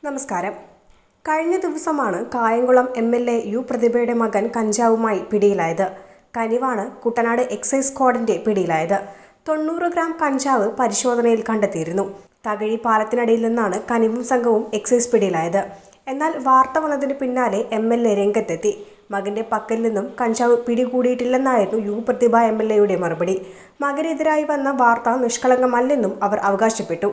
നമസ്കാരം. കഴിഞ്ഞ ദിവസമാണ് കായംകുളം എം.എൽ.എ. യു പ്രതിഭയുടെ മകൻ കഞ്ചാവുമായി പിടിയിലായത്. കനിവാണ് കുട്ടനാട് എക്സൈസ് സ്ക്വാഡിന്റെ പിടിയിലായത്. 90 ഗ്രാം കഞ്ചാവ് പരിശോധനയിൽ കണ്ടെത്തിയിരുന്നു. തകഴി പാലത്തിനടിയിൽ നിന്നാണ് കനിവും സംഘവും എക്സൈസ് പിടിയിലായത്. എന്നാൽ വാർത്ത വന്നതിന് പിന്നാലെ എം.എൽ.എ. രംഗത്തെത്തി. മകന്റെ പക്കൽ നിന്നും കഞ്ചാവ് പിടികൂടിയിട്ടില്ലെന്നായിരുന്നു യു പ്രതിഭ എം.എൽ.എയുടെ മറുപടി. മകനെതിരായി വന്ന വാർത്ത നിഷ്കളങ്കമല്ലെന്നും അവർ അവകാശപ്പെട്ടു.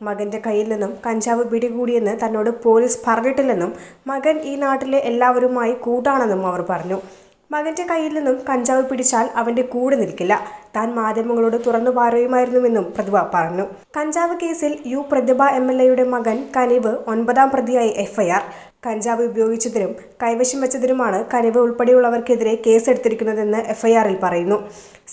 മകന്റെ കയ്യിൽ നിന്നും കഞ്ചാവ് പിടികൂടിയെന്ന് തന്നോട് പോലീസ് പറഞ്ഞിട്ടില്ലെന്നും മകൻ ഈ നാട്ടിലെ എല്ലാവരുമായി കൂട്ടാണെന്നും അവർ പറഞ്ഞു. മകന്റെ കയ്യിൽ നിന്നും കഞ്ചാവ് പിടിച്ചാൽ അവന്റെ കൂടെ നിൽക്കില്ല, താൻ മാധ്യമങ്ങളോട് തുറന്നു പറയുമായിരുന്നുവെന്നും പ്രതിഭ പറഞ്ഞു. കഞ്ചാവ് കേസിൽ യു പ്രതിഭ എം.എൽ.എയുടെ മകൻ കനിവ് 9ാം പ്രതിയായി എഫ്.ഐ.ആർ. കഞ്ചാവ് ഉപയോഗിച്ചതിനും കൈവശം വെച്ചതിനുമാണ് കനിവ് ഉൾപ്പെടെയുള്ളവർക്കെതിരെ കേസെടുത്തിരിക്കുന്നതെന്ന് എഫ്.ഐ.ആറിൽ പറയുന്നു.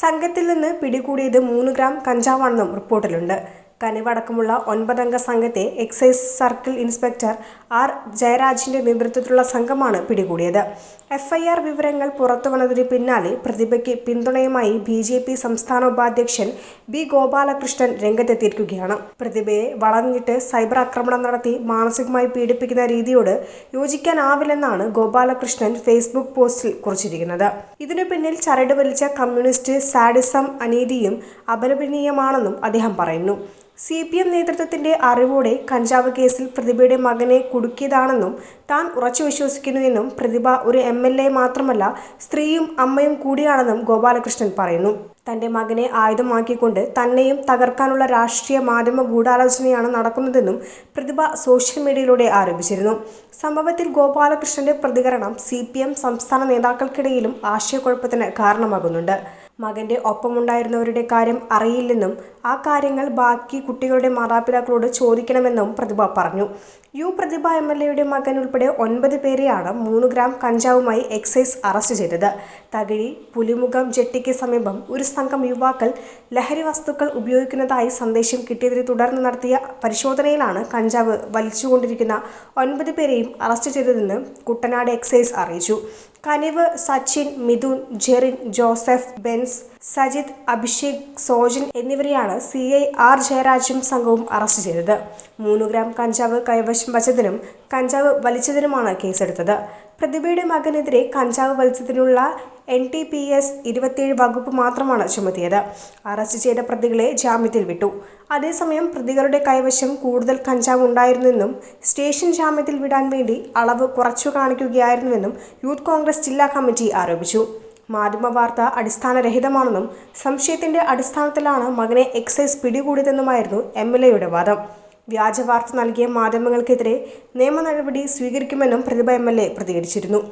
സംഘത്തിൽ നിന്ന് പിടികൂടിയത് 3 ഗ്രാം കഞ്ചാവാണെന്നും റിപ്പോർട്ടിലുണ്ട്. കനിവടക്കമുള്ള 9 അംഗ സംഘത്തെ എക്സൈസ് സർക്കിൾ ഇൻസ്പെക്ടർ ആർ ജയരാജിന്റെ നേതൃത്വത്തിലുള്ള സംഘമാണ് പിടികൂടിയത്. എഫ്.ഐ.ആർ വിവരങ്ങൾ പുറത്തുവന്നതിന് പിന്നാലെ പ്രതിഭയ്ക്ക് പിന്തുണയുമായി ബി.ജെ.പി. സംസ്ഥാന ഉപാധ്യക്ഷൻ ബി. ഗോപാലകൃഷ്ണൻ രംഗത്തെത്തിയിരിക്കുകയാണ്. പ്രതിഭയെ വളഞ്ഞിട്ട് സൈബർ ആക്രമണം നടത്തി മാനസികമായി പീഡിപ്പിക്കുന്ന രീതിയോട് യോജിക്കാനാവില്ലെന്നാണ് ഗോപാലകൃഷ്ണൻ ഫേസ്ബുക്ക് പോസ്റ്റിൽ കുറിച്ചിരിക്കുന്നത്. ഇതിനു പിന്നിൽ ചരട് വലിച്ച കമ്മ്യൂണിസ്റ്റ് സാഡിസം അനീതിയും അപലപനീയമാണെന്നും അദ്ദേഹം പറയുന്നു. CPM നേതൃത്വത്തിന്റെ അറിവോടെ കഞ്ചാവ് കേസിൽ പ്രതിഭയുടെ മകനെ കുടുക്കിയതാണെന്നും താൻ ഉറച്ചു വിശ്വസിക്കുന്നുവെന്നും പ്രതിഭ ഒരു MLA മാത്രമല്ല, സ്ത്രീയും അമ്മയും കൂടിയാണെന്നും ഗോപാലകൃഷ്ണൻ പറയുന്നു. തന്റെ മകനെ ആയുധമാക്കിക്കൊണ്ട് തന്നെയും തകർക്കാനുള്ള രാഷ്ട്രീയ മാധ്യമ ഗൂഢാലോചനയാണ് നടക്കുന്നതെന്നും പ്രതിഭ സോഷ്യൽ മീഡിയയിലൂടെ ആരോപിച്ചിരുന്നു. സംഭവത്തിൽ ഗോപാലകൃഷ്ണന്റെ പ്രതികരണം CPM സംസ്ഥാന നേതാക്കൾക്കിടയിലും ആശയക്കുഴപ്പത്തിന് കാരണമാകുന്നുണ്ട്. മകന്റെ ഒപ്പമുണ്ടായിരുന്നവരുടെ കാര്യം അറിയില്ലെന്നും ആ കാര്യങ്ങൾ ബാക്കി കുട്ടികളുടെ മാതാപിതാക്കളോട് ചോദിക്കണമെന്നും പ്രതിഭ പറഞ്ഞു. യു പ്രതിഭ MLAയുടെ മകൻ ഉൾപ്പെടെ 9 പേരെയാണ് 3 ഗ്രാം കഞ്ചാവുമായി എക്സൈസ് അറസ്റ്റ് ചെയ്തത്. തകഴി പുലിമുഖം ജെട്ടിക്ക് സമീപം ഒരു സംഘം യുവാക്കൾ ലഹരി വസ്തുക്കൾ ഉപയോഗിക്കുന്നതായി സന്ദേശം കിട്ടിയതിനെ തുടർന്ന് നടത്തിയ പരിശോധനയിലാണ് കഞ്ചാവ് വലിച്ചുകൊണ്ടിരിക്കുന്ന 9 പേരെയും അറസ്റ്റ് ചെയ്തതെന്ന് കുട്ടനാട് എക്സൈസ് അറിയിച്ചു. കനിവ്, സച്ചിൻ, മിഥുൻ, ജെറിൻ, ജോസഫ്, ബെൻസ്, സജിത്, അഭിഷേക്, സോജൻ എന്നിവരെയാണ് CI ആർ ജയരാജും സംഘവും അറസ്റ്റ് ചെയ്തത്. 3 ഗ്രാം കഞ്ചാവ് കൈവശം വച്ചതിനും കഞ്ചാവ് വലിച്ചതിനുമാണ് കേസെടുത്തത്. പ്രതിഭയുടെ മകനെതിരെ കഞ്ചാവ് വലിച്ചതിനുള്ള NTPS 27 വകുപ്പ് മാത്രമാണ് ചുമത്തിയത്. അറസ്റ്റ് ചെയ്ത പ്രതികളെ ജാമ്യത്തിൽ വിട്ടു. അതേസമയം പ്രതികളുടെ കൈവശം കൂടുതൽ കഞ്ചാവ് ഉണ്ടായിരുന്നെന്നും സ്റ്റേഷൻ ജാമ്യത്തിൽ വിടാൻ വേണ്ടി അളവ് കുറച്ചു കാണിക്കുകയായിരുന്നുവെന്നും യൂത്ത് കോൺഗ്രസ് ജില്ലാ കമ്മിറ്റി ആരോപിച്ചു. മാധ്യമ വാർത്ത അടിസ്ഥാനരഹിതമാണെന്നും സംശയത്തിന്റെ അടിസ്ഥാനത്തിലാണ് മകനെ എക്സൈസ് പിടികൂടിയതെന്നുമായിരുന്നു MLAയുടെ വാദം. വ്യാജ വാർത്ത നൽകിയ മാധ്യമങ്ങൾക്കെതിരെ നിയമ നടപടി സ്വീകരിക്കുമെന്നും പ്രതിഭ MLA പ്രതികരിച്ചിരുന്നു.